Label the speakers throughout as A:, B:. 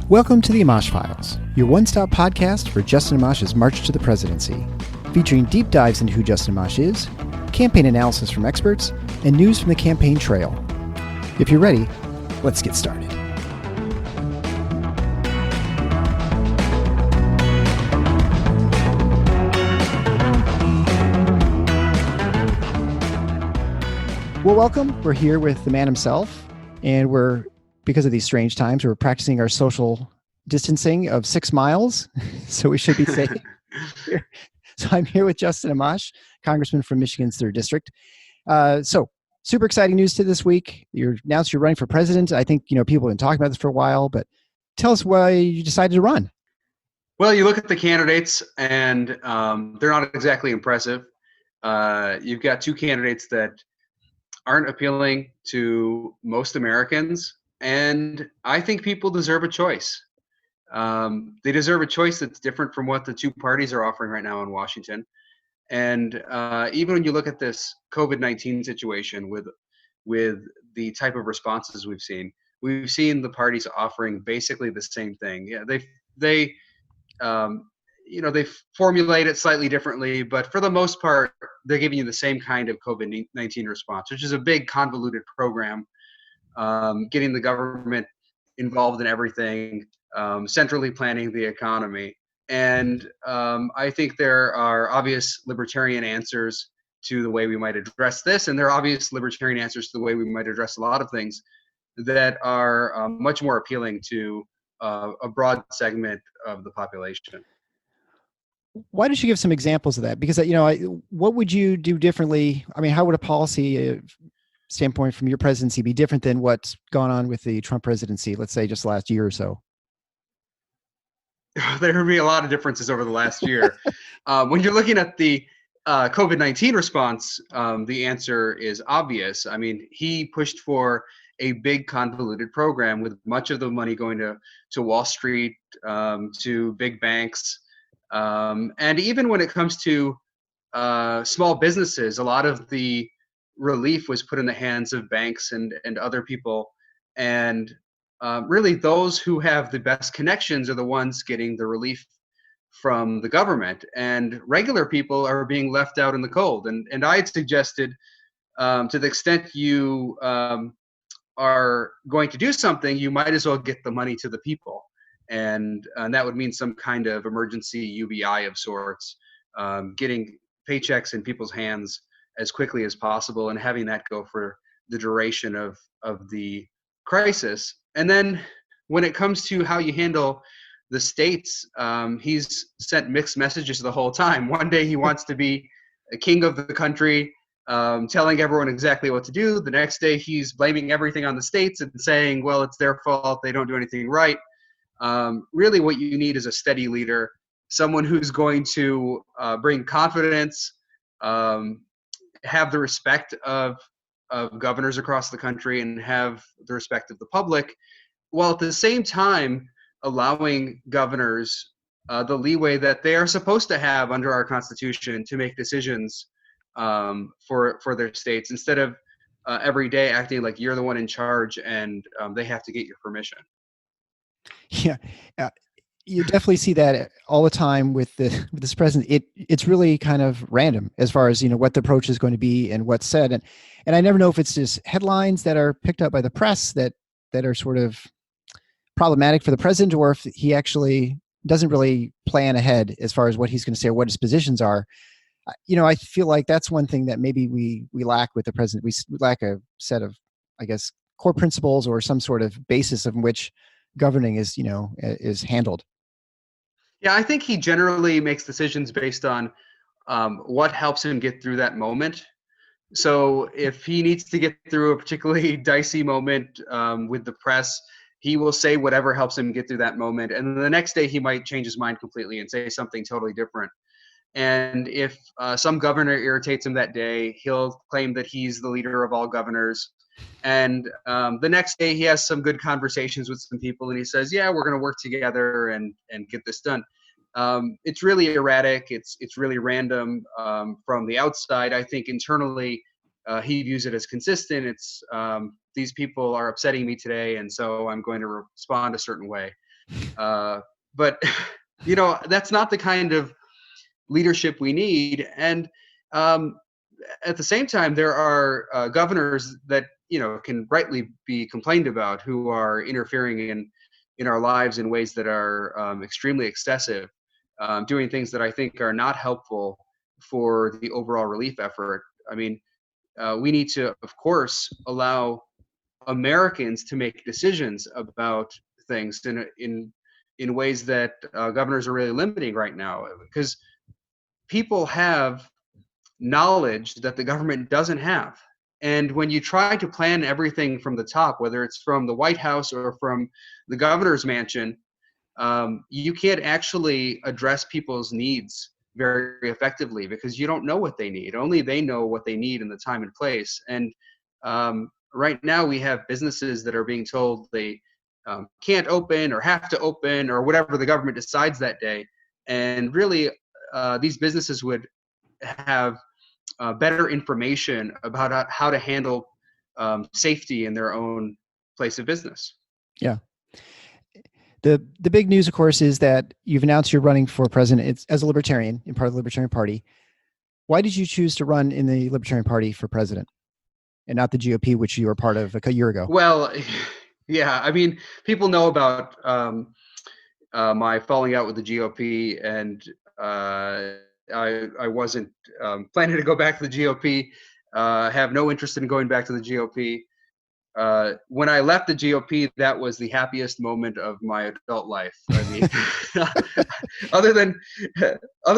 A: Welcome to the Amash Files, your one-stop podcast for Justin Amash's march to the presidency, featuring deep dives into who Justin Amash is, campaign analysis from experts, and news from the campaign trail. If you're ready, let's get started. Well, welcome. We're here with the man himself, and because of these strange times, we're practicing our social distancing of 6 miles, so we should be safe. So I'm here with Justin Amash, Congressman from Michigan's 3rd District. So super exciting news to this week. You're announced you're running for president. I think, people have been talking about this for a while, but tell us why you decided to run.
B: Well, you look at the candidates, and they're not exactly impressive. You've got 2 candidates that aren't appealing to most Americans. And I think people deserve a choice. They deserve a choice that's different from what the 2 parties are offering right now in Washington. And even when you look at this COVID-19 situation with the type of responses we've seen the parties offering basically the same thing. Yeah, they formulate it slightly differently, but for the most part, they're giving you the same kind of COVID-19 response, which is a big convoluted program. Getting the government involved in everything, centrally planning the economy. And I think there are obvious libertarian answers to the way we might address this, and there are obvious libertarian answers to the way we might address a lot of things that are much more appealing to a broad segment of the population.
A: Why don't you give some examples of that? Because, what would you do differently? I mean, how would a policy standpoint from your presidency be different than what's gone on with the Trump presidency, let's say just last year or so?
B: There would be a lot of differences over the last year. When you're looking at the COVID-19 response, the answer is obvious. I mean, he pushed for a big convoluted program with much of the money going to Wall Street, to big banks. And even when it comes to small businesses, a lot of the relief was put in the hands of banks and other people. And really, those who have the best connections are the ones getting the relief from the government. And regular people are being left out in the cold. And I had suggested, to the extent you are going to do something, you might as well get the money to the people. And that would mean some kind of emergency UBI of sorts, getting paychecks in people's hands as quickly as possible and having that go for the duration of the crisis. And then when it comes to how you handle the states, he's sent mixed messages the whole time. One day he wants to be a king of the country, telling everyone exactly what to do. The next day he's blaming everything on the states and saying, well, it's their fault, they don't do anything right. Really what you need is a steady leader, someone who's going to bring confidence, have the respect of governors across the country, and have the respect of the public, while at the same time allowing governors the leeway that they are supposed to have under our Constitution to make decisions for their states, instead of every day acting like you're the one in charge and they have to get your permission.
A: Yeah. You definitely see that all the time with this president. It's really kind of random as far as, what the approach is going to be and what's said. And I never know if it's just headlines that are picked up by the press that are sort of problematic for the president, or if he actually doesn't really plan ahead as far as what he's going to say or what his positions are. I feel like that's one thing that maybe we lack with the president. We lack a set of, I guess, core principles or some sort of basis of which governing is handled.
B: Yeah, I think he generally makes decisions based on what helps him get through that moment. So if he needs to get through a particularly dicey moment with the press, he will say whatever helps him get through that moment. And then the next day he might change his mind completely and say something totally different. And if some governor irritates him that day, he'll claim that he's the leader of all governors. And the next day he has some good conversations with some people and he says, yeah, we're going to work together and get this done. It's really erratic. It's really random from the outside. I think internally he views it as consistent. It's these people are upsetting me today, and so I'm going to respond a certain way. But that's not the kind of leadership we need. And um, at the same time, there are governors that can rightly be complained about, who are interfering in our lives in ways that are extremely excessive, doing things that I think are not helpful for the overall relief effort. I mean, we need to, of course, allow Americans to make decisions about things in ways that governors are really limiting right now, because people have knowledge that the government doesn't have. And when you try to plan everything from the top, whether it's from the White House or from the governor's mansion, you can't actually address people's needs very effectively, because you don't know what they need. Only they know what they need in the time and place. And right now we have businesses that are being told they can't open or have to open or whatever the government decides that day. And really, these businesses would have better information about how to handle safety in their own place of business.
A: Yeah. The big news, of course, is that you've announced you're running for president as a Libertarian in part of the Libertarian Party. Why did you choose to run in the Libertarian Party for president and not the GOP, which you were part of a year ago?
B: Well, yeah, I mean, people know about my falling out with the GOP, and I wasn't planning to go back to the GOP. Have no interest in going back to the GOP. When I left the GOP, that was the happiest moment of my adult life. I mean, other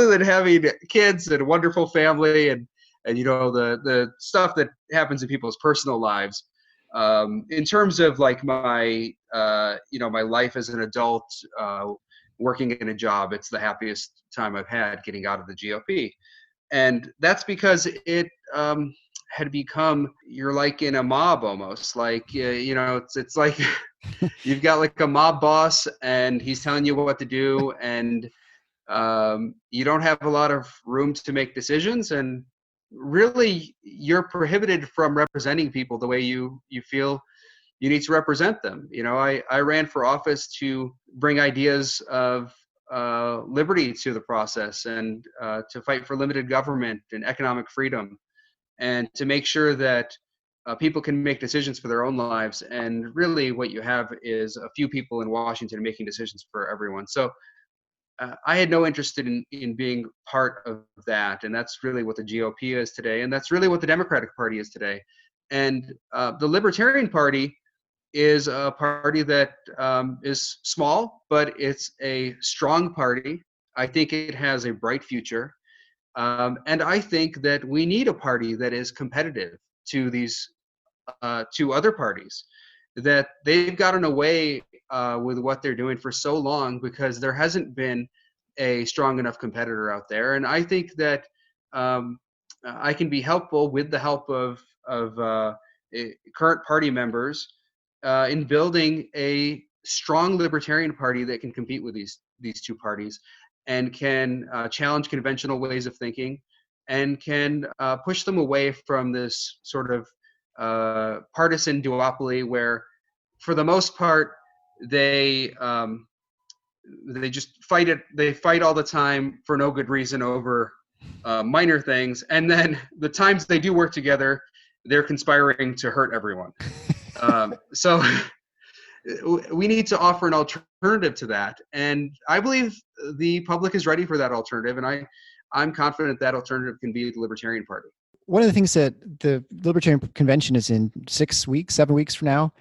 B: than having kids and a wonderful family, and the stuff that happens in people's personal lives. In terms of like my my life as an adult, working in a job, it's the happiest time I've had getting out of the GOP. And that's because it had become, you're like in a mob almost, like it's like you've got like a mob boss and he's telling you what to do, and you don't have a lot of room to make decisions, and really you're prohibited from representing people the way you feel you need to represent them. I ran for office to bring ideas of liberty to the process, and to fight for limited government and economic freedom, and to make sure that people can make decisions for their own lives. And really what you have is a few people in Washington making decisions for everyone. So I had no interest in being part of that. And that's really what the GOP is today. And that's really what the Democratic Party is today. And the Libertarian Party is a party that is small, but it's a strong party. I think it has a bright future. And I think that we need a party that is competitive to these to other parties, that they've gotten away with what they're doing for so long because there hasn't been a strong enough competitor out there. And I think that I can be helpful with the help of current party members in building a strong Libertarian Party that can compete with these two parties, and can challenge conventional ways of thinking, and can push them away from this sort of partisan duopoly where, for the most part, they just fight it. They fight all the time for no good reason over minor things, and then the times they do work together, they're conspiring to hurt everyone. So we need to offer an alternative to that, and I believe the public is ready for that alternative, and I'm confident that alternative can be the Libertarian Party.
A: One of the things that the Libertarian Convention is in 6 weeks, 7 weeks from now.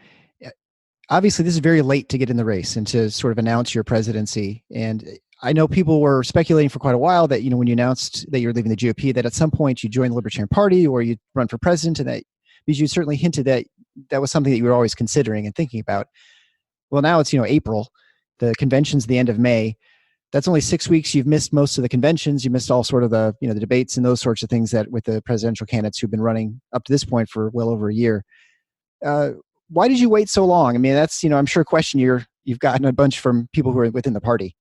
A: Obviously, this is very late to get in the race and to sort of announce your presidency. And I know people were speculating for quite a while that, when you announced that you're leaving the GOP, that at some point you join the Libertarian Party or you run for president, and that, because you certainly hinted that that was something that you were always considering and thinking about. Well, now it's, April. The convention's the end of May. That's only 6 weeks. You've missed most of the conventions. You missed all sort of the, the debates and those sorts of things that with the presidential candidates who've been running up to this point for well over a year. Why did you wait so long? I mean, that's, I'm sure a question you've gotten a bunch from people who are within the party.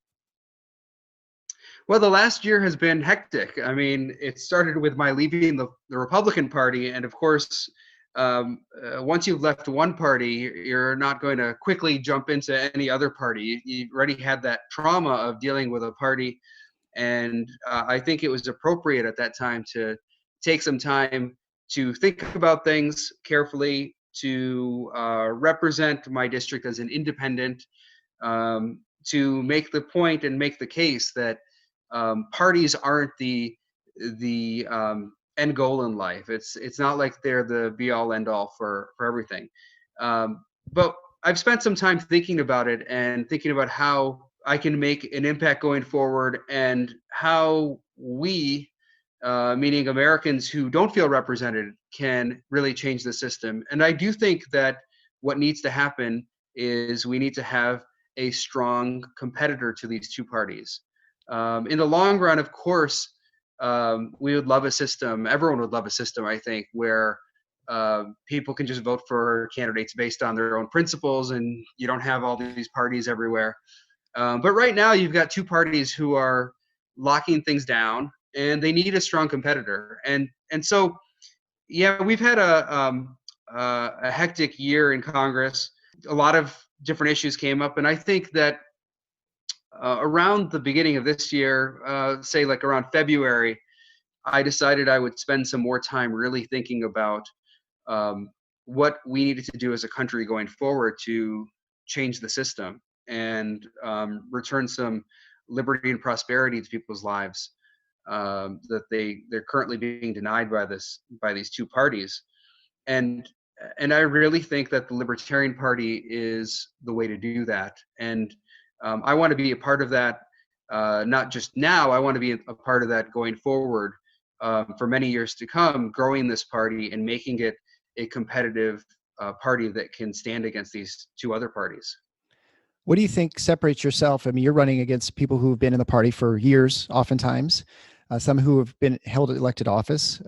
B: Well, the last year has been hectic. I mean, it started with my leaving the Republican Party, and of course, once you've left one party, you're not going to quickly jump into any other party. You already had that trauma of dealing with a party, and I think it was appropriate at that time to take some time to think about things carefully, to represent my district as an independent, to make the point and make the case that parties aren't the end goal in life. It's not like they're the be all end all for everything. But I've spent some time thinking about it and thinking about how I can make an impact going forward, and how we, meaning Americans who don't feel represented, can really change the system. And I do think that what needs to happen is we need to have a strong competitor to these two parties. In the long run, of course, we would love a system, everyone would love a system, I think, where people can just vote for candidates based on their own principles, and you don't have all these parties everywhere. But right now, you've got two parties who are locking things down, and they need a strong competitor. And so, yeah, we've had a hectic year in Congress. A lot of different issues came up, and I think that around the beginning of this year, say like around February, I decided I would spend some more time really thinking about what we needed to do as a country going forward to change the system and return some liberty and prosperity to people's lives that they're currently being denied by these two parties. And and I really think that the Libertarian Party is the way to do that. And I want to be a part of that, not just now. I want to be a part of that going forward for many years to come, growing this party and making it a competitive party that can stand against these two other parties.
A: What do you think separates yourself? I mean, you're running against people who have been in the party for years, oftentimes, some who have been held elected office.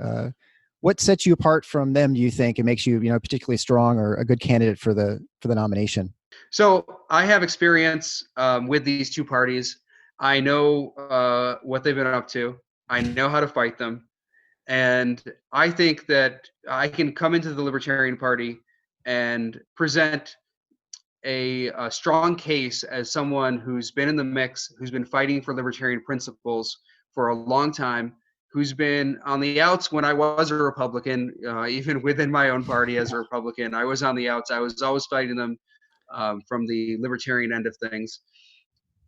A: What sets you apart from them, do you think, and makes you, particularly strong or a good candidate for the nomination?
B: So I have experience with these two parties. I know what they've been up to. I know how to fight them. And I think that I can come into the Libertarian Party and present a strong case as someone who's been in the mix, who's been fighting for libertarian principles for a long time, who's been on the outs when I was a Republican, even within my own party as a Republican. I was on the outs. I was always fighting them from the libertarian end of things.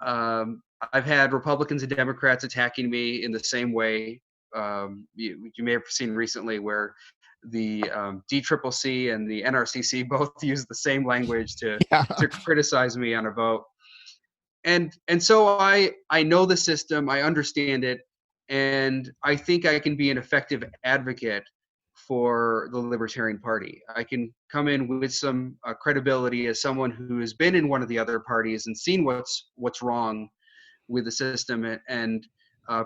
B: I've had Republicans and Democrats attacking me in the same way. You may have seen recently where the DCCC and the NRCC both use the same language
A: Yeah.
B: to criticize me on a vote. And so I know the system, I understand it, and I think I can be an effective advocate for the Libertarian Party. I can come in with some credibility as someone who has been in one of the other parties and seen what's wrong with the system, and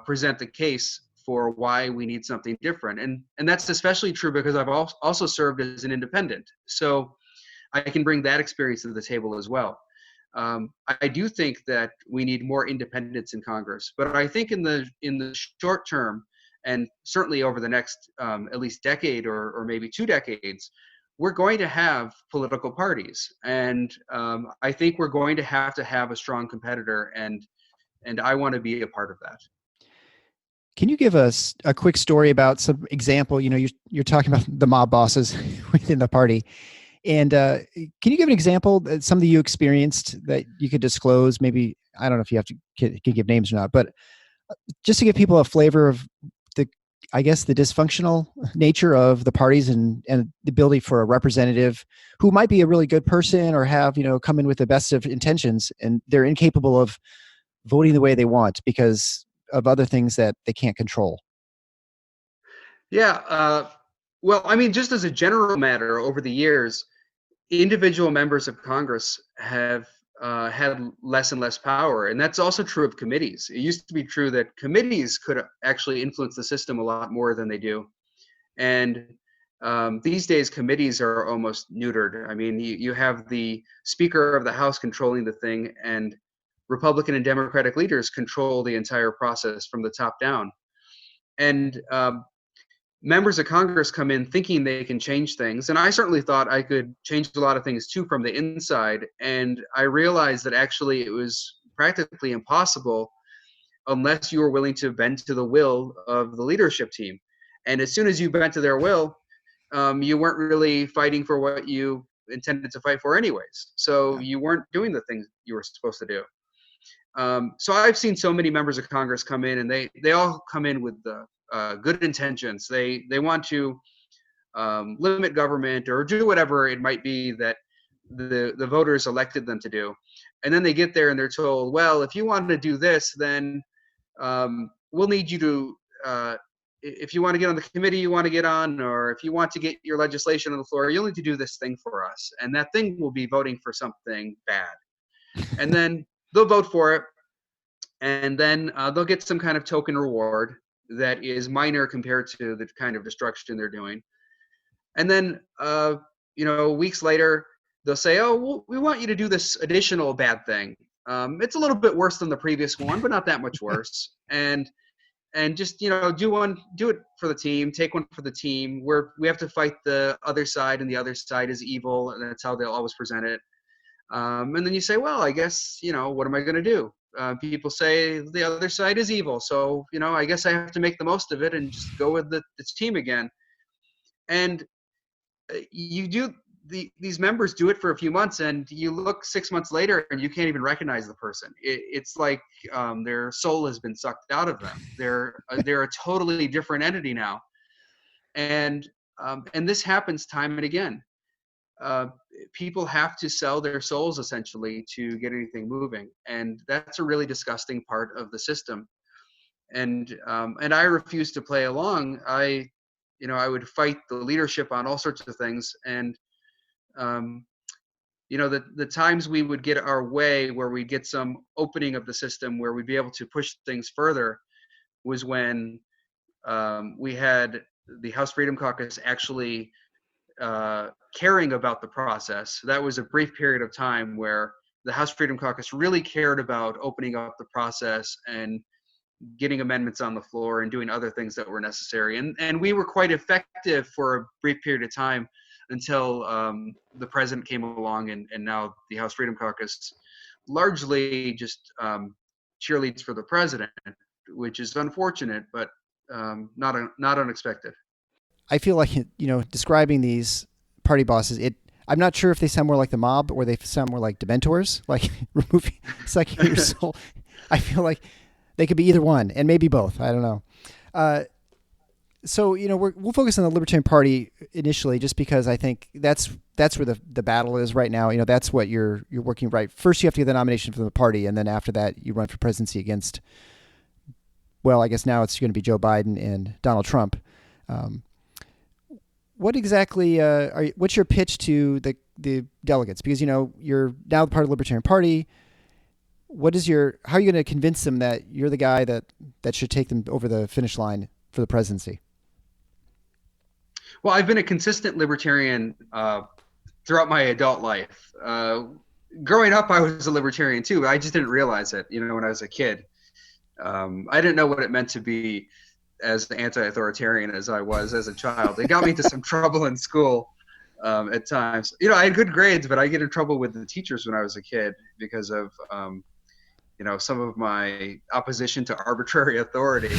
B: present the case for why we need something different. And that's especially true because I've also served as an independent. So I can bring that experience to the table as well. I do think that we need more independence in Congress, but I think in the short term, and certainly over the next at least decade or maybe 2 decades, we're going to have political parties, and I think we're going to have a strong competitor, and I want to be a part of that.
A: Can you give us a quick story about some example? You're talking about the mob bosses within the party. And can you give an example that something you experienced that you could disclose? Maybe, I don't know if you have to can give names or not, but just to give people a flavor of I guess, the dysfunctional nature of the parties, and the ability for a representative who might be a really good person or have, come in with the best of intentions, and they're incapable of voting the way they want because of other things that they can't control.
B: Yeah. Well, I mean, just as a general matter, over the years, individual members of Congress have had less and less power, and that's also true of committees. It used to be true that committees could actually influence the system a lot more than they do, and these days committees are almost neutered. I mean, you have the Speaker of the House controlling the thing, and Republican and Democratic leaders control the entire process from the top down. And members of Congress come in thinking they can change things. And I certainly thought I could change a lot of things too from the inside. And I realized that actually it was practically impossible unless you were willing to bend to the will of the leadership team. And as soon as you bent to their will, you weren't really fighting for what you intended to fight for anyways. So you weren't doing the things you were supposed to do. So I've seen so many members of Congress come in, and they all come in with the good intentions. They want to limit government or do whatever it might be that the voters elected them to do. And then they get there and they're told, well, if you want to do this, then we'll need you to, if you want to get on the committee you want to get on, or if you want to get your legislation on the floor, you'll need to do this thing for us. And that thing will be voting for something bad. And then they'll vote for it. And then they'll get some kind of token reward that is minor compared to the kind of destruction they're doing. And then, weeks later, they'll say, oh, well, we want you to do this additional bad thing. It's a little bit worse than the previous one, but not that much worse. And just, do it for the team, take one for the team. We have to fight the other side, and the other side is evil, and that's how they'll always present it. And then you say, well, I guess, what am I going to do? People say the other side is evil. So, I guess I have to make the most of it and just go with the team again. And these members do it for a few months, and you look 6 months later and you can't even recognize the person. It's like their soul has been sucked out of them. They're a totally different entity now. And this happens time and again. People have to sell their souls essentially to get anything moving, and that's a really disgusting part of the system. And I refuse to play along. I would fight the leadership on all sorts of things, and the times we would get our way, where we'd get some opening of the system where we'd be able to push things further, was when we had the House Freedom Caucus actually caring about the process. That was a brief period of time where the House Freedom Caucus really cared about opening up the process and getting amendments on the floor and doing other things that were necessary. And we were quite effective for a brief period of time until the president came along, and now the House Freedom Caucus largely just cheerleads for the president, which is unfortunate, but not unexpected.
A: I feel like, describing these party bosses, I'm not sure if they sound more like the mob or they sound more like dementors, like sucking your soul. I feel like they could be either one, and maybe both. I don't know. So we'll focus on the Libertarian Party initially, just because I think that's where the battle is right now. That's what you're working right. First, you have to get the nomination from the party, and then after that, you run for presidency against. Well, I guess now it's going to be Joe Biden and Donald Trump. What exactly? What's your pitch to the delegates? Because you're now part of the Libertarian Party. How are you going to convince them that you're the guy that should take them over the finish line for the presidency?
B: Well, I've been a consistent libertarian throughout my adult life. Growing up, I was a libertarian too, but I just didn't realize it. When I was a kid, I didn't know what it meant to be as anti-authoritarian as I was as a child. It got me into some trouble in school at times. I had good grades, but I get in trouble with the teachers when I was a kid because of some of my opposition to arbitrary authority.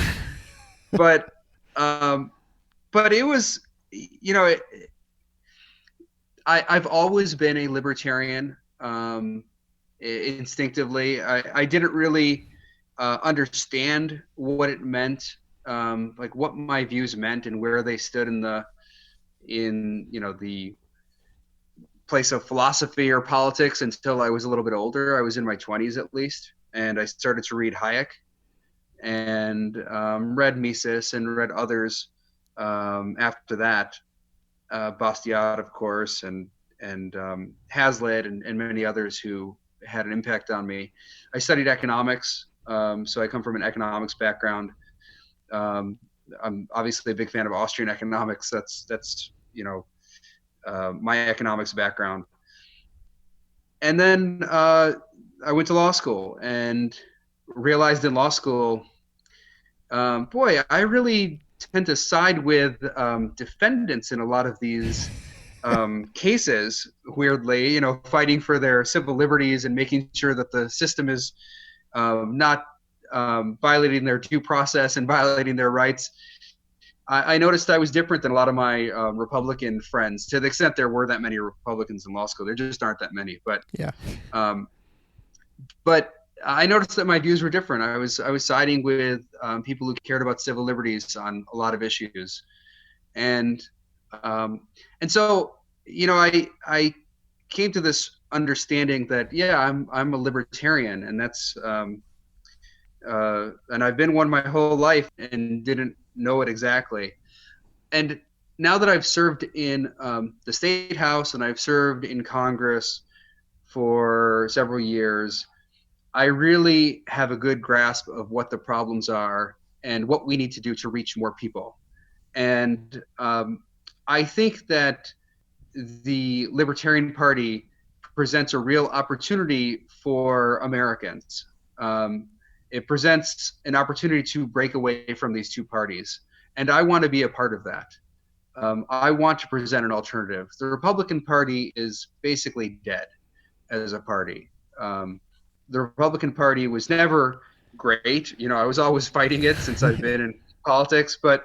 B: But it was, I've always been a libertarian instinctively. I didn't really understand what it meant, like what my views meant and where they stood in the place of philosophy or politics until I was a little bit older. I was in my 20s at least, and I started to read Hayek and read Mises and read others after that, Bastiat, of course, and Hazlitt and many others who had an impact on me. I studied economics, so I come from an economics background. I'm obviously a big fan of Austrian economics. That's my economics background. And then I went to law school and realized in law school, I really tend to side with defendants in a lot of these cases, weirdly, fighting for their civil liberties and making sure that the system is not violating their due process and violating their rights. I noticed I was different than a lot of my Republican friends, to the extent there were that many Republicans in law school. There just aren't that many. But
A: Yeah.
B: But I noticed that my views were different. I was siding with people who cared about civil liberties on a lot of issues, and so I came to this understanding that I'm a libertarian, and that's and I've been one my whole life and didn't know it exactly. And now that I've served in the state house and I've served in Congress for several years, I really have a good grasp of what the problems are and what we need to do to reach more people. And I think that the Libertarian Party presents a real opportunity for Americans. It presents an opportunity to break away from these two parties. And I want to be a part of that. I want to present an alternative. The Republican Party is basically dead as a party. The Republican Party was never great. I was always fighting it since I've been in politics, but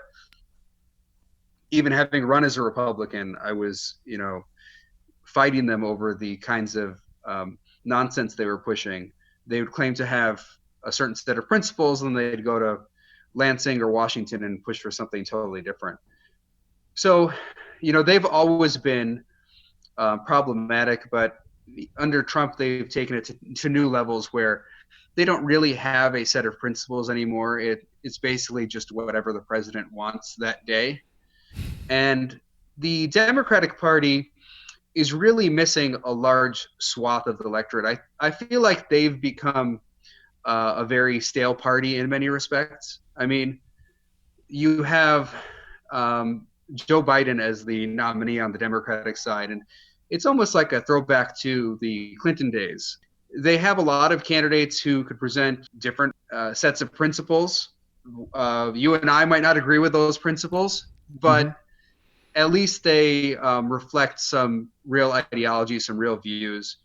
B: even having run as a Republican, I was, fighting them over the kinds of nonsense they were pushing. They would claim to have a certain set of principles, and they'd go to Lansing or Washington and push for something totally different. So, they've always been problematic, but under Trump, they've taken it to new levels where they don't really have a set of principles anymore. It's basically just whatever the president wants that day. And the Democratic Party is really missing a large swath of the electorate. I feel like they've become a very stale party in many respects. I mean, you have Joe Biden as the nominee on the Democratic side, and it's almost like a throwback to the Clinton days. They have a lot of candidates who could present different sets of principles. You and I might not agree with those principles, but at least they reflect some real ideology, some real views,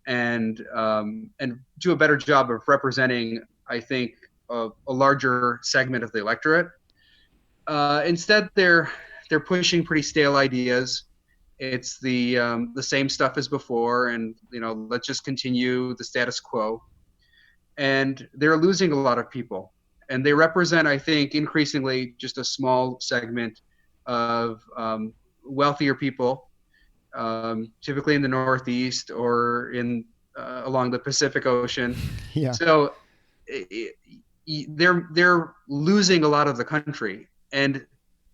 B: and do a better job of representing, I think, a larger segment of the electorate. Instead, they're pushing pretty stale ideas. It's the same stuff as before, and let's just continue the status quo. And they're losing a lot of people, and they represent, I think, increasingly just a small segment of wealthier people, typically in the Northeast or in along the Pacific Ocean.
A: Yeah.
B: So they're losing a lot of the country, and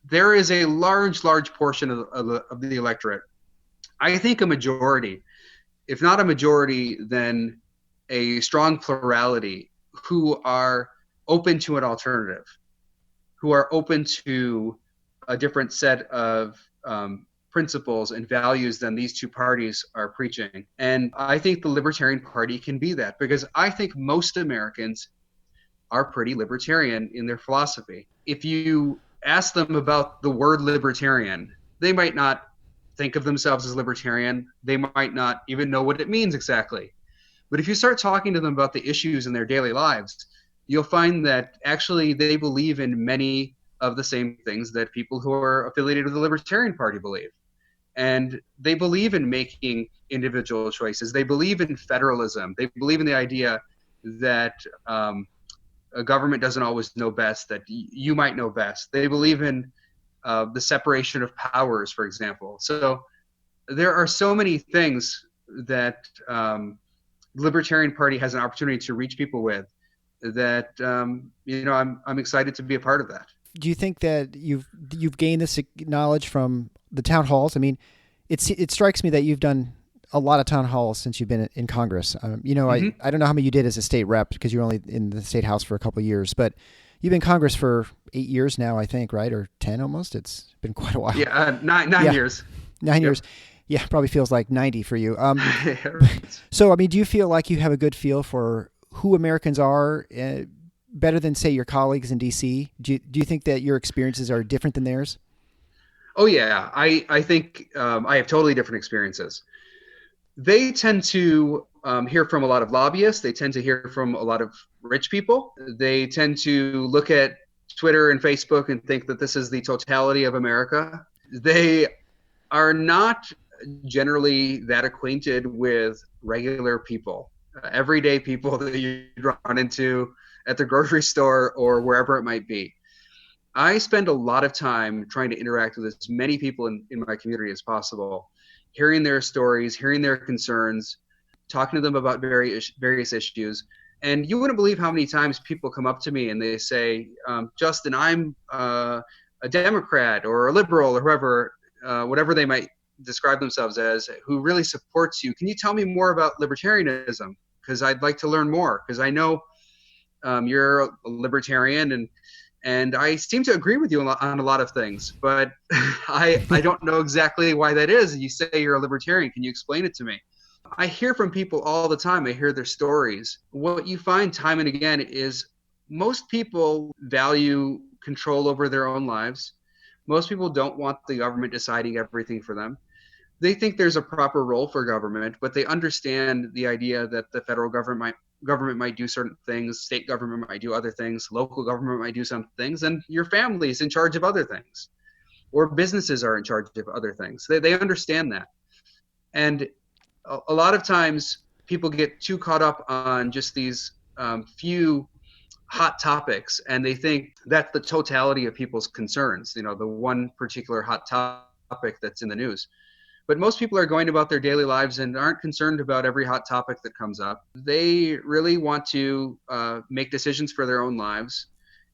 B: there is a large portion of the electorate. I think a majority, if not a majority, then a strong plurality, who are open to an alternative, who are open to a different set of principles and values than these two parties are preaching. And I think the Libertarian Party can be that, because I think most Americans are pretty libertarian in their philosophy. If you ask them about the word libertarian, they might not think of themselves as libertarian. They might not even know what it means exactly. But if you start talking to them about the issues in their daily lives, you'll find that actually they believe in many of the same things that people who are affiliated with the Libertarian Party believe. And they believe in making individual choices. They believe in federalism. They believe in the idea that a government doesn't always know best, that you might know best. They believe in the separation of powers, for example. So there are so many things that the Libertarian Party has an opportunity to reach people with that, I'm excited to be a part of that.
A: Do you think that you've gained this knowledge from the town halls? I mean, it strikes me that you've done a lot of town halls since you've been in Congress. I don't know how many you did as a state rep, because you're only in the state house for a couple of years, but you've been in Congress for 8 years now, I think, right? Or 10 almost. It's been quite a while.
B: Yeah, nine years.
A: 9 years. Yeah, probably feels like 90 for you. So, I mean, do you feel like you have a good feel for who Americans are, better than, say, your colleagues in DC? Do you think that your experiences are different than theirs?
B: Oh yeah, I think I have totally different experiences. They tend to hear from a lot of lobbyists. They tend to hear from a lot of rich people. They tend to look at Twitter and Facebook and think that this is the totality of America. They are not generally that acquainted with regular people, everyday people that you run into at the grocery store or wherever it might be. I spend a lot of time trying to interact with as many people in my community as possible, hearing their stories, hearing their concerns, talking to them about various issues. And you wouldn't believe how many times people come up to me and they say, Justin, I'm a Democrat or a liberal or whoever, whatever they might describe themselves as, who really supports you. Can you tell me more about libertarianism? Because I'd like to learn more, because I know you're a libertarian and I seem to agree with you on a lot of things, but I don't know exactly why that is. You say you're a libertarian. Can you explain it to me? I hear from people all the time. I hear their stories. What you find time and again is most people value control over their own lives. Most people don't want the government deciding everything for them. They think there's a proper role for government, but they understand the idea that the federal government might do certain things, state government might do other things, local government might do some things, and your family is in charge of other things, or businesses are in charge of other things. They understand that. And a lot of times people get too caught up on just these few hot topics, and they think that's the totality of people's concerns, the one particular hot topic that's in the news. But most people are going about their daily lives and aren't concerned about every hot topic that comes up. They really want to make decisions for their own lives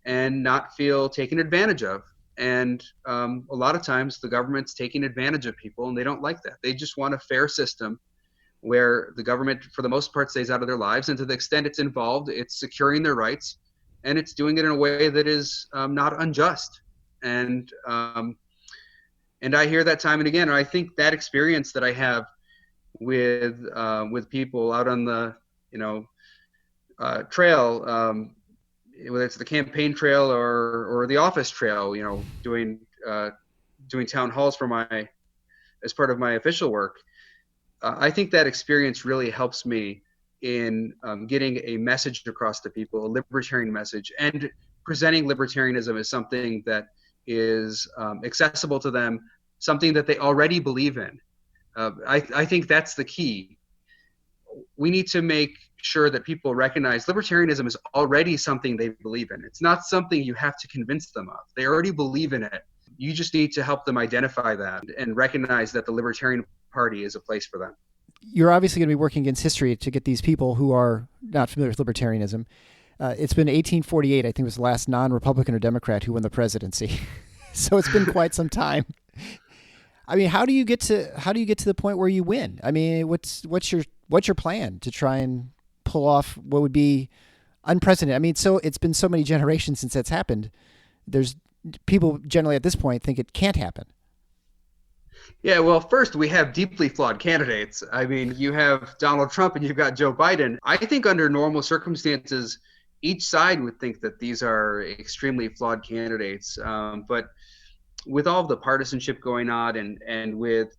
B: and not feel taken advantage of. And a lot of times the government's taking advantage of people, and they don't like that. They just want a fair system where the government, for the most part, stays out of their lives. And to the extent it's involved, it's securing their rights, and it's doing it in a way that is not unjust. And I hear that time and again. And I think that experience that I have with people out on the trail, whether it's the campaign trail or the office trail, doing town halls as part of my official work. I think that experience really helps me in getting a message across to people, a libertarian message, and presenting libertarianism as something that is accessible to them, something that they already believe in. I think that's the key. We need to make sure that people recognize libertarianism is already something they believe in. It's not something you have to convince them of. They already believe in it. You just need to help them identify that and recognize that the Libertarian Party is a place for them.
A: You're obviously going to be working against history to get these people who are not familiar with libertarianism. It's been 1848, I think, was the last non-Republican or Democrat who won the presidency. So it's been quite some time. I mean, how do you get to the point where you win? I mean, what's your plan to try and pull off what would be unprecedented? I mean, so it's been so many generations since that's happened. There's people generally at this point think it can't happen.
B: Yeah, well, first, we have deeply flawed candidates. I mean, you have Donald Trump and you've got Joe Biden. I think under normal circumstances, each side would think that these are extremely flawed candidates. But with all of the partisanship going on and with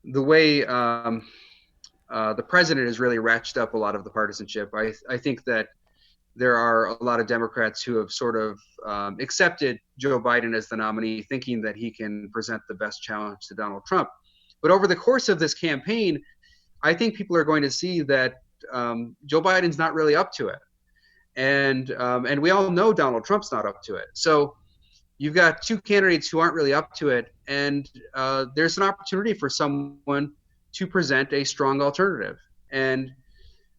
B: the way the president has really ratcheted up a lot of the partisanship, I think that there are a lot of Democrats who have sort of accepted Joe Biden as the nominee, thinking that he can present the best challenge to Donald Trump. But over the course of this campaign, I think people are going to see that Joe Biden's not really up to it. And we all know Donald Trump's not up to it. So you've got two candidates who aren't really up to it. And there's an opportunity for someone to present a strong alternative. And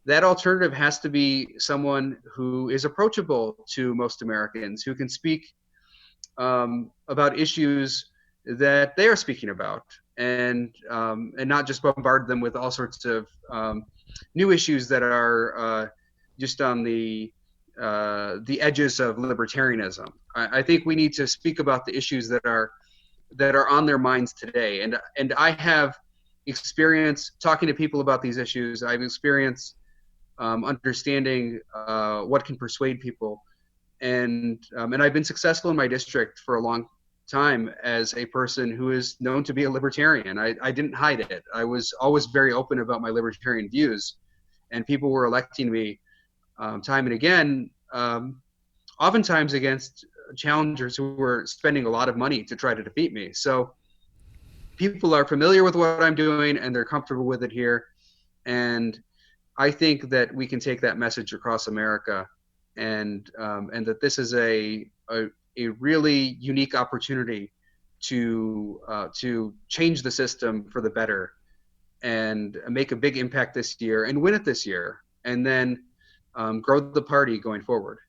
B: that alternative has to be someone who is approachable to most Americans, who can speak about issues that they are speaking about, and not just bombard them with all sorts of new issues that are just on the edges of libertarianism. I think we need to speak about the issues that are on their minds today. And I have experience talking to people about these issues. I've experienced understanding what can persuade people. and I've been successful in my district for a long time as a person who is known to be a libertarian. I didn't hide it. I was always very open about my libertarian views, and people were electing me time and again, oftentimes against challengers who were spending a lot of money to try to defeat me. So people are familiar with what I'm doing, and they're comfortable with it here. And I think that we can take that message across America, and that this is a really unique opportunity to change the system for the better and make a big impact this year and win it this year, and then grow the party going forward.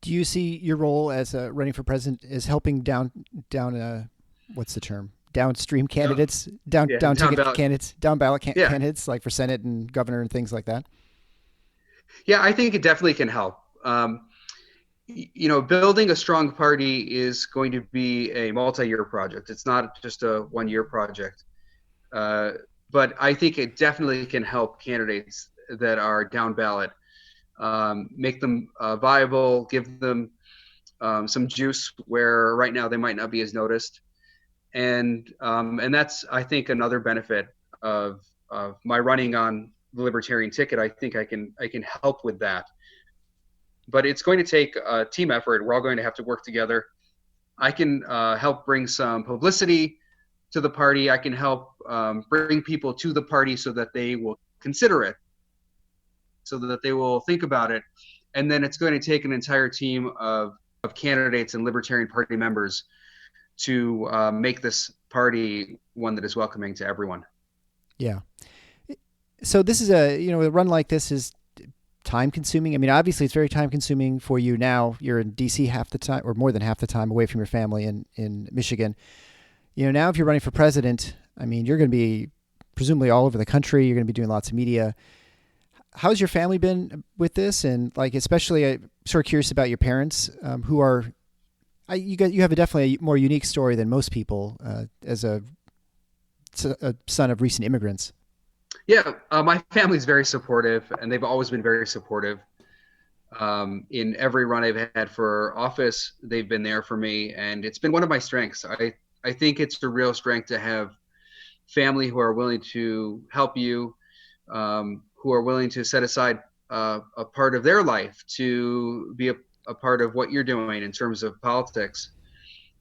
A: Do you see your role as running for president as helping down what's the term? Downstream candidates, down ticket
B: ballot
A: candidates, down ballot candidates, like for Senate and governor and things like that?
B: Yeah, I think it definitely can help. Building a strong party is going to be a multi-year project. It's not just a one-year project. But I think it definitely can help candidates that are down ballot, make them viable, give them some juice where right now they might not be as noticed. And that's, I think, another benefit of my running on the Libertarian ticket. I think I can help with that. But it's going to take a team effort. We're all going to have to work together. I can help bring some publicity to the party. I can help bring people to the party so that they will consider it, so that they will think about it. And then it's going to take an entire team of candidates and Libertarian Party members to make this party one that is welcoming to everyone.
A: Yeah. So this is a run like this is time consuming. I mean, obviously it's very time consuming for you now. You're in DC half the time, or more than half the time, away from your family in Michigan. Now if you're running for president, I mean, you're going to be presumably all over the country. You're going to be doing lots of media. How's your family been with this? And like, especially, I'm sort of curious about your parents, who are, you have definitely a more unique story than most people as a son of recent immigrants.
B: Yeah, my family's very supportive, and they've always been very supportive. In every run I've had for office, they've been there for me, and it's been one of my strengths. I think it's a real strength to have family who are willing to help you, who are willing to set aside a part of their life to be a part of what you're doing in terms of politics.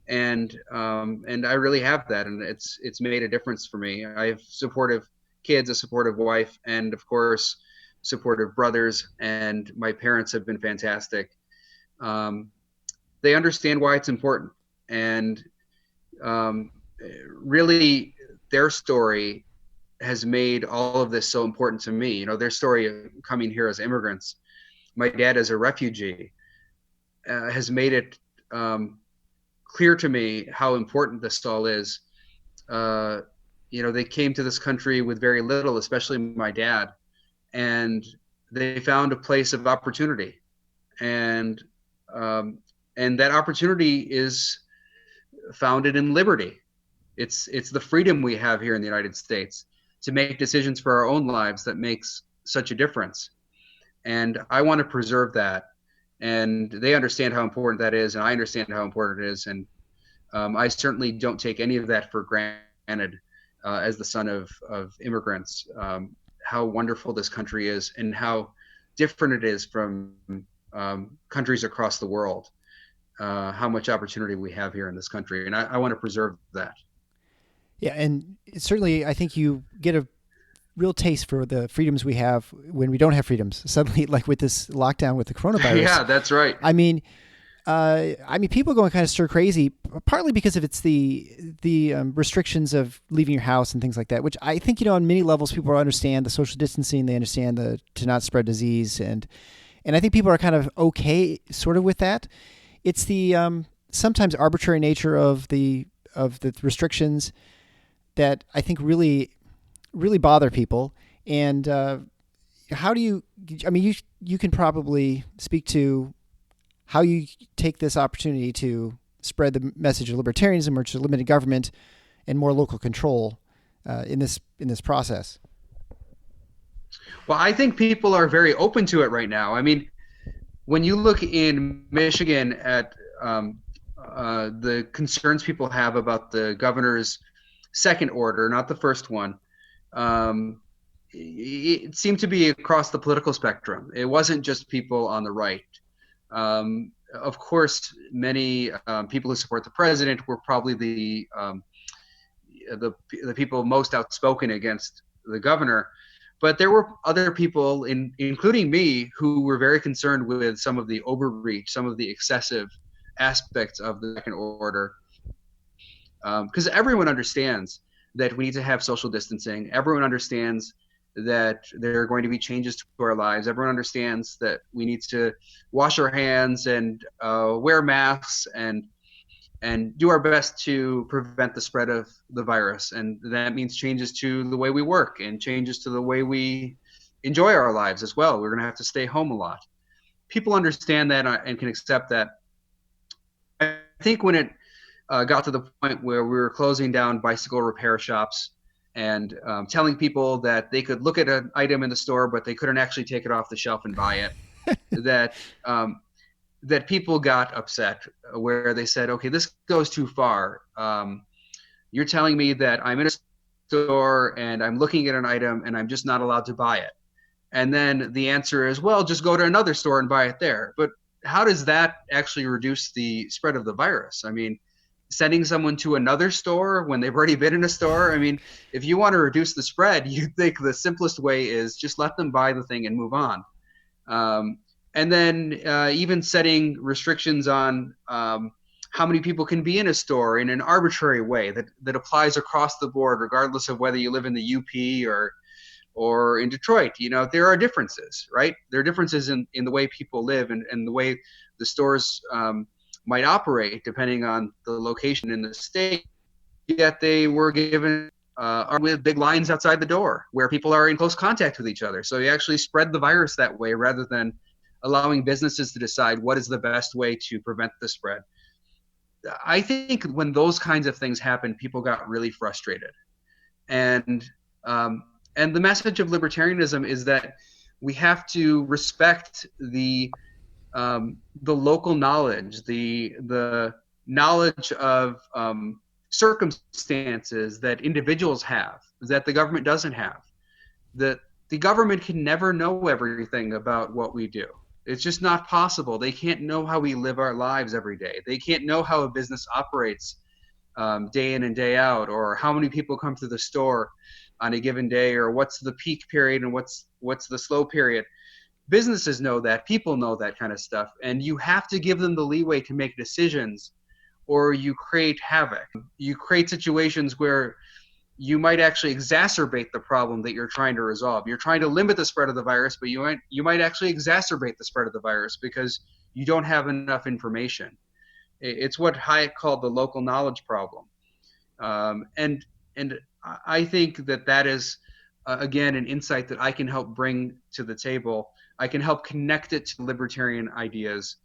B: And I really have that, and it's made a difference for me. I have supportive kids, a supportive wife, and of course, supportive brothers. And my parents have been fantastic. They understand why it's important, and really, their story has made all of this so important to me. Their story of coming here as immigrants, my dad as a refugee, has made it clear to me how important this all is. They came to this country with very little, especially my dad, and they found a place of opportunity, and that opportunity is founded in liberty. It's the freedom we have here in the United States to make decisions for our own lives that makes such a difference. And I want to preserve that. And they understand how important that is, and I understand how important it is. And I certainly don't take any of that for granted as the son of immigrants, how wonderful this country is and how different it is from countries across the world, how much opportunity we have here in this country. And I want to preserve that.
A: Yeah, and certainly I think you get a real taste for the freedoms we have when we don't have freedoms. Suddenly, like with this lockdown with the coronavirus.
B: Yeah, that's right.
A: I mean, people going kind of stir crazy, partly because of the restrictions of leaving your house and things like that, which I think, on many levels, people understand the social distancing, they understand to not spread disease. And I think people are kind of okay sort of with that. It's the sometimes arbitrary nature of the restrictions that I think really bother people. And how do you can probably speak to how you take this opportunity to spread the message of libertarianism or to limited government and more local control in this process.
B: Well, I think people are very open to it right now. I mean, when you look in Michigan at the concerns people have about the governor's second order, not the first one, um, it seemed to be across the political spectrum. It wasn't just people on the right. Of course, many people who support the president were probably the people most outspoken against the governor. But there were other people, including me, who were very concerned with some of the overreach, some of the excessive aspects of the second order. Because everyone understands that we need to have social distancing. Everyone understands that there are going to be changes to our lives. Everyone understands that we need to wash our hands and wear masks and do our best to prevent the spread of the virus. And that means changes to the way we work and changes to the way we enjoy our lives as well. We're going to have to stay home a lot. People understand that and can accept that. I think when it got to the point where we were closing down bicycle repair shops and telling people that they could look at an item in the store, but they couldn't actually take it off the shelf and buy it, that people got upset, where they said, okay, this goes too far. You're telling me that I'm in a store and I'm looking at an item and I'm just not allowed to buy it. And then the answer is, well, just go to another store and buy it there. But how does that actually reduce the spread of the virus? I mean, sending someone to another store when they've already been in a store. I mean, if you want to reduce the spread, you think the simplest way is just let them buy the thing and move on. And then even setting restrictions on how many people can be in a store in an arbitrary way that applies across the board, regardless of whether you live in the UP or in Detroit. You know, there are differences, right? There are differences in the way people live and the way the stores might operate depending on the location in the state. Yet they were given with big lines outside the door where people are in close contact with each other. So you actually spread the virus that way rather than allowing businesses to decide what is the best way to prevent the spread. I think when those kinds of things happen, people got really frustrated. And the message of libertarianism is that we have to respect the local knowledge, the knowledge of circumstances that individuals have, that the government doesn't have. That the government can never know everything about what we do. It's just not possible. They can't know how we live our lives every day. They can't know how a business operates day in and day out, or how many people come to the store on a given day, or what's the peak period and what's the slow period. Businesses know that. People know that kind of stuff. And you have to give them the leeway to make decisions, or you create havoc. You create situations where you might actually exacerbate the problem that you're trying to resolve. You're trying to limit the spread of the virus, but you might actually exacerbate the spread of the virus because you don't have enough information. It's what Hayek called the local knowledge problem. And I think that is, again, an insight that I can help bring to the table. I can help connect it to libertarian ideas,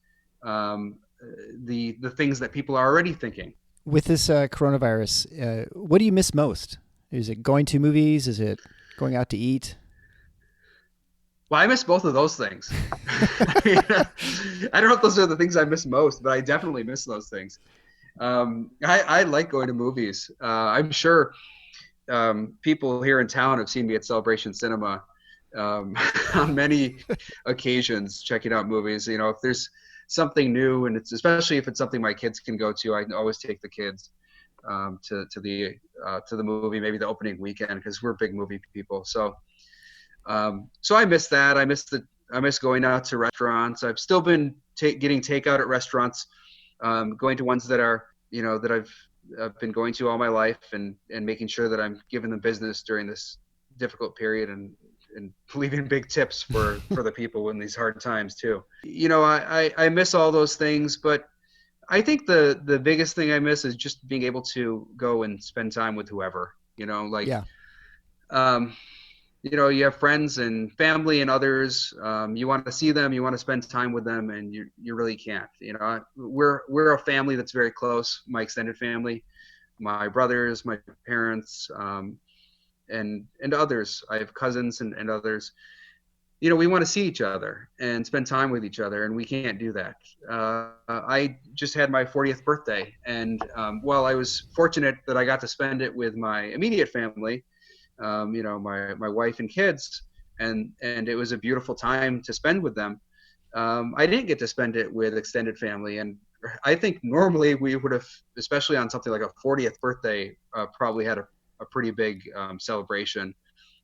B: the things that people are already thinking.
A: With this coronavirus, what do you miss most? Is it going to movies? Is it going out to eat?
B: Well, I miss both of those things. I don't know if those are the things I miss most, but I definitely miss those things. I like going to movies. I'm sure people here in town have seen me at Celebration Cinema on many occasions, checking out movies. You know, if there's something new, and especially if it's something my kids can go to, I always take the kids to the movie, maybe the opening weekend, because we're big movie people. So I miss that. I miss going out to restaurants. I've still been getting takeout at restaurants, going to ones that are, that I've been going to all my life, and making sure that I'm giving them business during this difficult period, and leaving big tips for the people in these hard times too. I miss all those things, but I think the biggest thing I miss is just being able to go and spend time with whoever, yeah. You have friends and family and others. You want to see them, you want to spend time with them, and you really can't. We're a family that's very close. My extended family, my brothers, my parents, and others. I have cousins and others. we want to see each other and spend time with each other, and we can't do that. I just had my 40th birthday, and while I was fortunate that I got to spend it with my immediate family, my wife and kids, and it was a beautiful time to spend with them. I didn't get to spend it with extended family, and I think normally we would have, especially on something like a 40th birthday, probably had a pretty big celebration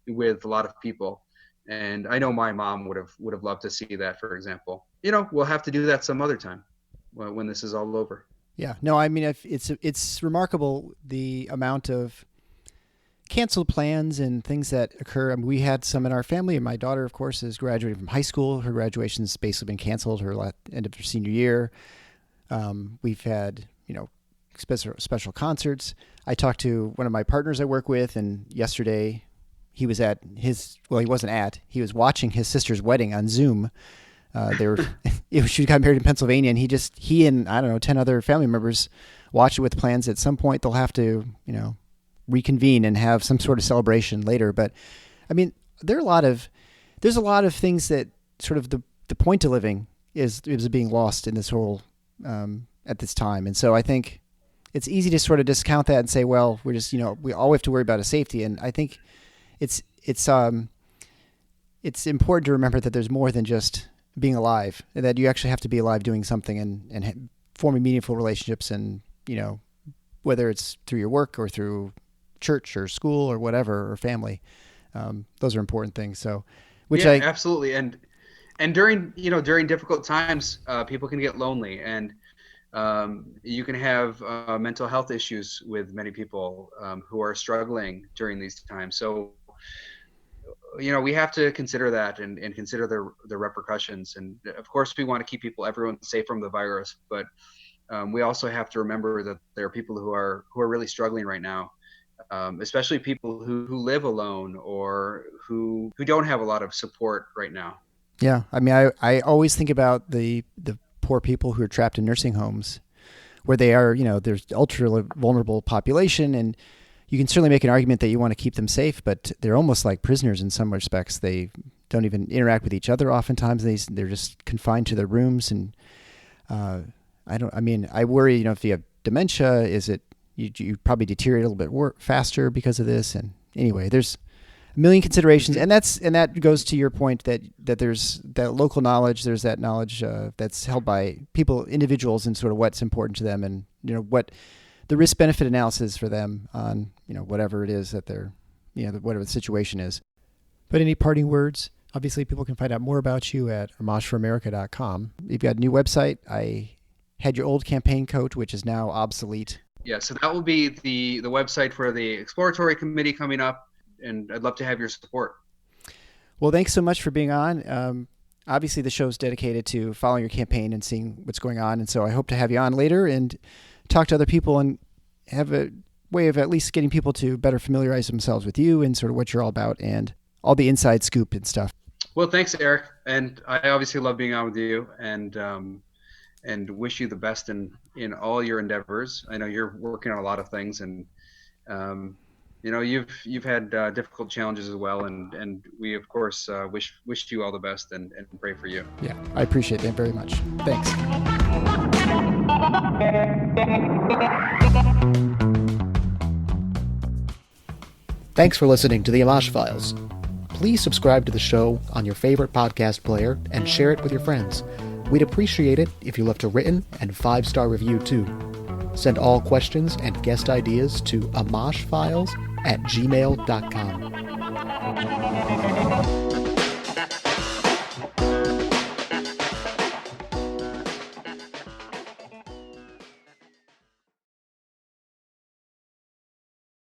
B: with a lot of people. And I know my mom would have loved to see that, for example. We'll have to do that some other time when this is all over.
A: Yeah, no, I mean, it's remarkable the amount of canceled plans and things that occur. I mean, we had some in our family, and my daughter, of course, is graduating from high school. Her graduation's basically been canceled, her end of her senior year. We've had, special concerts. I talked to one of my partners I work with, and yesterday he was at he was watching his sister's wedding on Zoom. She got married in Pennsylvania, and he and I don't know, 10 other family members watched it with plans at some point they'll have to, reconvene and have some sort of celebration later. But I mean, there's a lot of things that sort of the point of living is being lost in this whole, at this time. And so I think it's easy to sort of discount that and say, well, we're just, all we have to worry about is safety. And I think it's important to remember that there's more than just being alive, and that you actually have to be alive doing something and forming meaningful relationships. And, whether it's through your work or through church or school or whatever, or family, those are important things. So,
B: absolutely. And during difficult times, people can get lonely, and you can have mental health issues with many people who are struggling during these times. So, we have to consider that and consider the repercussions. And of course, we want to keep everyone safe from the virus, but we also have to remember that there are people who are really struggling right now, especially people who live alone or who don't have a lot of support right now.
A: Yeah, I mean, I always think about the poor people who are trapped in nursing homes, where they are, there's ultra vulnerable population, and you can certainly make an argument that you want to keep them safe, but they're almost like prisoners in some respects. They don't even interact with each other oftentimes. They're just confined to their rooms. And I worry, if you have dementia, is it you probably deteriorate a little bit faster because of this. And anyway, there's a million considerations, and that goes to your point that there's that local knowledge, there's that knowledge that's held by individuals, and sort of what's important to them, and what the risk-benefit analysis for them on, whatever it is that they're, whatever the situation is. But any parting words? Obviously, people can find out more about you at amashforamerica.com. You've got a new website. I had your old campaign coach, which is now obsolete.
B: Yeah, so that will be the website for the exploratory committee coming up, and I'd love to have your support.
A: Well, thanks so much for being on. Obviously, the show is dedicated to following your campaign and seeing what's going on, and so I hope to have you on later and talk to other people and have a way of at least getting people to better familiarize themselves with you and sort of what you're all about and all the inside scoop and stuff.
B: Well, thanks, Eric. And I obviously love being on with you, and wish you the best in all your endeavors. I know you're working on a lot of things, and you've had difficult challenges as well, and we of course wish you all the best and pray for you.
A: Yeah, I appreciate that very much. Thanks.
C: Thanks for listening to the Amash Files. Please subscribe to the show on your favorite podcast player and share it with your friends. We'd appreciate it if you left a written and 5-star review too. Send all questions and guest ideas to amashfiles@gmail.com.